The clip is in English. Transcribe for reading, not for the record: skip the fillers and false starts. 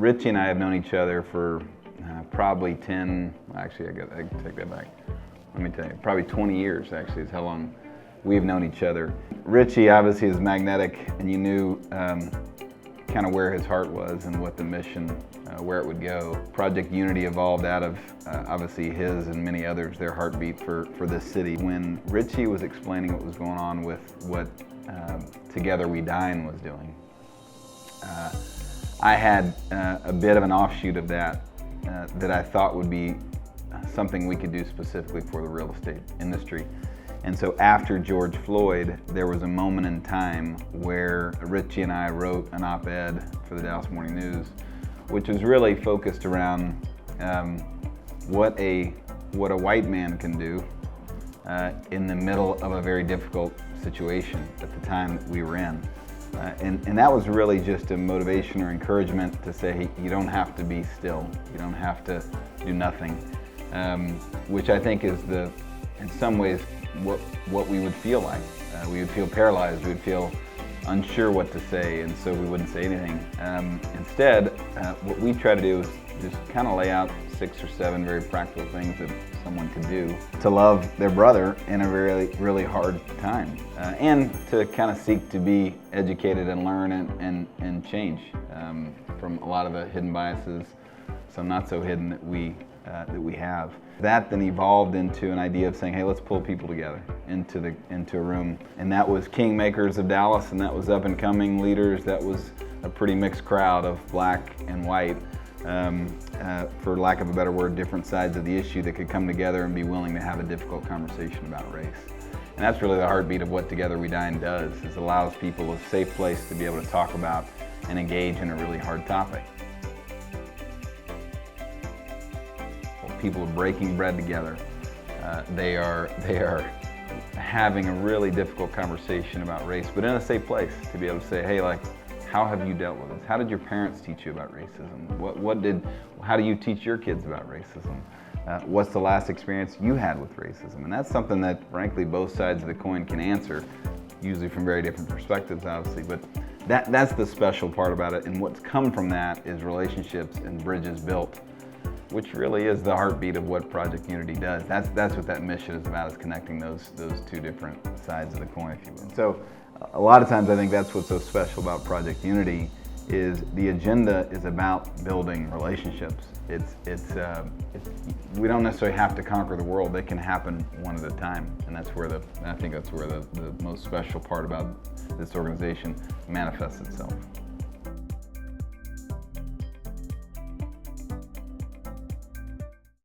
Richie and I have known each other for probably 10, actually I can take that back. Let me tell you, probably 20 years actually is how long we've known each other. Richie obviously is magnetic, and you knew kind of where his heart was and what the mission, where it would go. Project Unity evolved out of obviously his and many others, their heartbeat for this city. When Richie was explaining what was going on with what Together We Dine was doing, I had a bit of an offshoot of that that I thought would be something we could do specifically for the real estate industry. And so after George Floyd, there was a moment in time where Richie and I wrote an op-ed for the Dallas Morning News, which was really focused around what a white man can do in the middle of a very difficult situation at the time that we were in. And that was really just a motivation or encouragement to say, hey, you don't have to be still. You don't have to do nothing, which I think is in some ways, what we would feel like. We would feel paralyzed, we would feel unsure what to say, and so we wouldn't say anything. Instead, what we try to do is just kind of lay out 6 or 7 very practical things that someone could do to love their brother in a really hard time, and to kind of seek to be educated and learn and change from a lot of the hidden biases, some not so hidden, that we have. That then evolved into an idea of saying, hey, let's pull people together into a room. And that was kingmakers of Dallas, and that was up and coming leaders. That was a pretty mixed crowd of black and white, for lack of a better word, different sides of the issue that could come together and be willing to have a difficult conversation about race. And that's really the heartbeat of what Together We Dine does, is allows people a safe place to be able to talk about and engage in a really hard topic. People are breaking bread together. They are having a really difficult conversation about race, but in a safe place to be able to say, hey, like, how have you dealt with this? How did your parents teach you about racism? How do you teach your kids about racism? What's the last experience you had with racism? And that's something that, frankly, both sides of the coin can answer, usually from very different perspectives, obviously, but that's the special part about it. And what's come from that is relationships and bridges built, which really is the heartbeat of what Project Unity does. That's what that mission is about, is connecting those two different sides of the coin, if you will. So a lot of times I think that's what's so special about Project Unity, is the agenda is about building relationships. We don't necessarily have to conquer the world. They can happen one at a time. And I think that's where the most special part about this organization manifests itself.